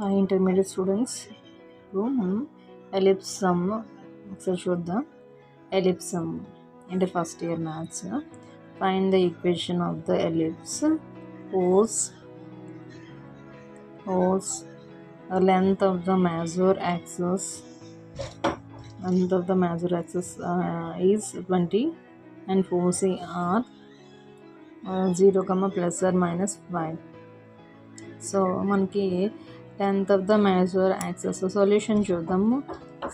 Hi intermediate students. ఇప్పుడు మనం ellipse some ఒకసారి చూద్దాం. ఎలిప్స్ సమ్ అంటే first year maths. Find the equation of the ellipse whose length of the major axis is 20 and force are 0, plus or minus 5. So మనకి length of the major axis solution చూద్దాము.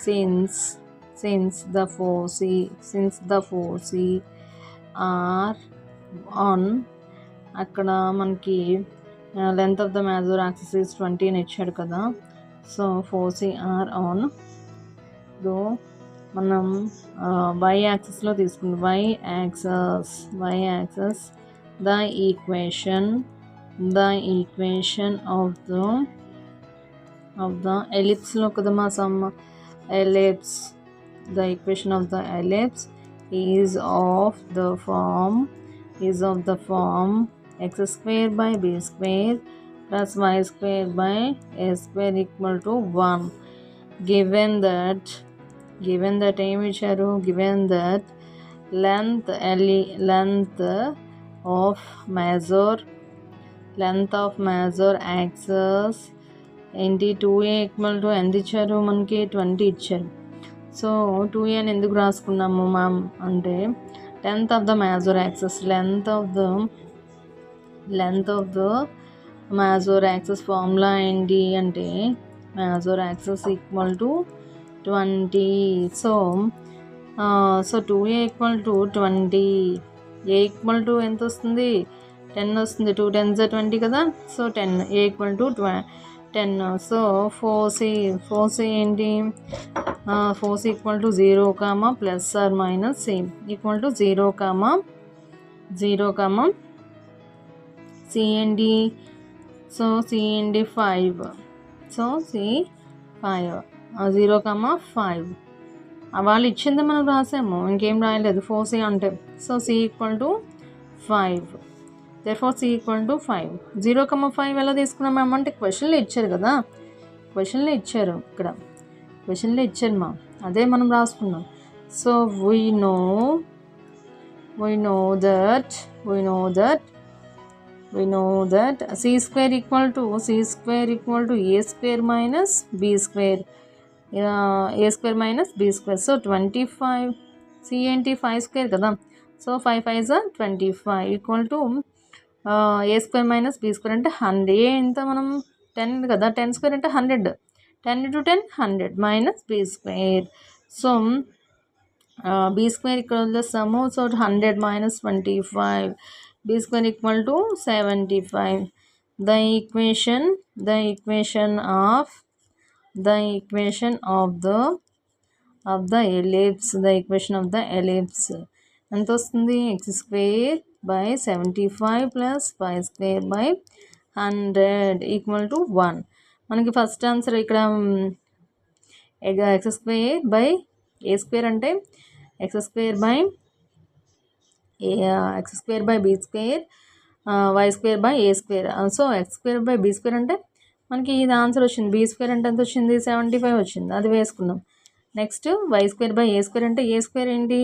since the force are on అక్కడ మనకి length of the major axis is 20 అని ఇచ్చాడు కదా. So force are on దో మనం y యాక్సిస్లో తీసుకుంటాం. y axis the equation of the ellipse లో కదమ్మా some ellipse. The equation of the ellipse is of the form x square by b square plus y square by a square equal to 1. given that ఏమి ఇచ్చారు, given that length of major axis ఏంటి 2a equal to ఎంత ఇచ్చారు మనకి 20 ఇచ్చారు. So 2a అని ఎందుకు రాసుకున్నాము మ్యామ్ అంటే length of the major axis major axis formula ఏంటి అంటే major axis equal to 20. So 2a equal to 20, a equal to ఎంత వస్తుంది 10 వస్తుంది. 2 10s 20 కదా. So 10, a equal to 10. So foci ఏంటి, foci equal to 0, plus or minus equal to 0, C ఏంటి, so C ఏంటి 5. So C 5, 0, 5 వాళ్ళు ఇచ్చింది మనం రాసాము, ఇంకేం రాయలేదు ఫోర్స్ అంటే. So C equal to 5, therefore c equal to 5. 0, 5 ఎలా తీసుకున్నాం మ్యామ్ అంటే క్వశ్చన్లో ఇచ్చారు కదా, క్వశ్చన్లో ఇచ్చారు మా, అదే మనం రాసుకున్నాం. So we know that c square equal to a square minus b square, a square minus b square. So 25, c ఏంటి 5 square కదా. So 5 5s 25 equal to a square minus b square అంటే 100. ఏ ఎంత మనం 10 కదా, 10 square అంటే 100, 10 into 10 100 minus b square. So b square ఇక్కడ వదిలేస్తాము. So 100 minus 25, b square equal to 75. The equation of the ellipse ఎంత వస్తుంది, x square by 75 plus y square by 100 equal to 1. మనకి ఫస్ట్ ఆన్సర్ ఇక్కడ x square by a square అంటే x square by b square, y square by a square. So x square by b square అంటే మనకి ఇది answer వచ్చింది. b square అంటే ఎంత వచ్చింది 75 వచ్చింది, అది వేసుకున్నాం. Next y square by a square అంటే a square ఏంటి,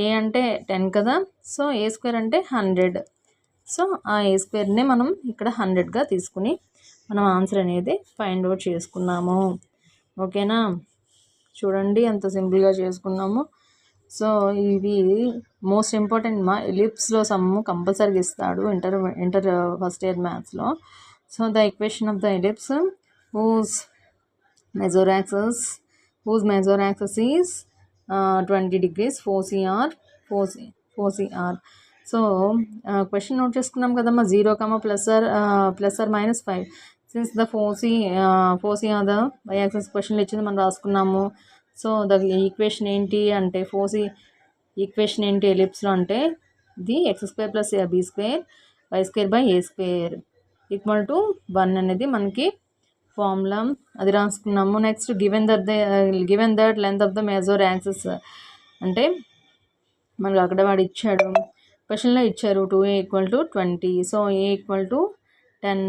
a అంటే 10 కదా. సో a square అంటే 100. సో ఆ a squareని మనం ఇక్కడ 100గా తీసుకుని మనం ఆన్సర్ అనేది ఫైండ్ అవుట్ చేసుకున్నాము. ఓకేనా, చూడండి ఎంత సింపుల్గా చేసుకున్నాము. సో ఇది మోస్ట్ ఇంపార్టెంట్ మా ఎలిప్స్లో సమ్ కంపల్సరీగా ఇస్తాడు ఇంటర్ ఫస్ట్ ఇయర్ మ్యాథ్స్లో. So the equation of the ellipse whose major axis is 20 degrees, 4cr. So question note చేసుకున్నాం కదమ్మా, 0, plus or minus 5. Since the 4c or the y axis క్వశ్చన్లో ఇచ్చింది మనం రాసుకున్నాము. So the equation ఏంటి అంటే equation ఏంటి ఎలిప్స్లో అంటే ఇది x square plus b square y square by a square equal to 1 అనేది మనకి ఫార్ములా, అది రాసుకున్నాము. Next given that length of the major axis అంటే మనకు అక్కడ వాడు ఇచ్చాడు, క్వశ్చన్లో ఇచ్చారు 2a equal to 20. So a equal to 10,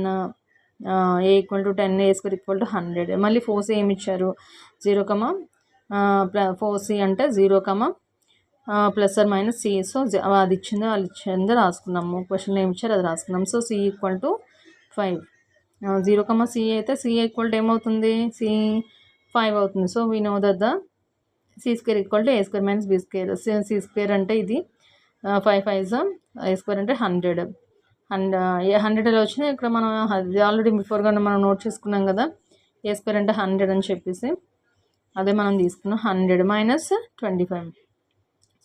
a equal to 10 a square equal to 100. మళ్ళీ 4c ఏమి ఇచ్చారు 0, 4c అంటే 0, plus or minus C. So అది ఇచ్చిందో రాసుకున్నాము. క్వశ్చన్ ఏమి ఇచ్చారు అది రాసుకున్నాం. So C equal to 5. 0, c అయితే సి ఈక్వల్ టు ఏమవుతుంది, సి 5 అవుతుంది. So we know that the c square equal to a square minus b square. C square అంటే ఇది 5 5 ఏ స్క్వేర్ అంటే 100. 100 ఎలా వచ్చింది ఇక్కడ మనం అది ఆల్రెడీ బిఫోర్గా మనం నోట్ చేసుకున్నాం కదా, ఏ స్క్వేర్ అంటే 100 అని చెప్పేసి అదే మనం తీసుకున్నాం. 100 మైనస్ 25.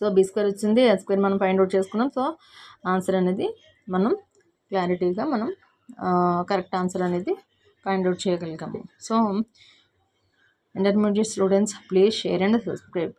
సో బి స్క్వేర్ వచ్చింది, ఏ స్క్వేర్ మనం ఫైండ్ అవుట్ చేసుకున్నాం. సో ఆన్సర్ అనేది మనం క్లారిటీగా మనం కరెక్ట్ ఆన్సర్ అనేది ఫైండ్ అవుట్ చేయగలిగాము. So intermediate students, please share and subscribe.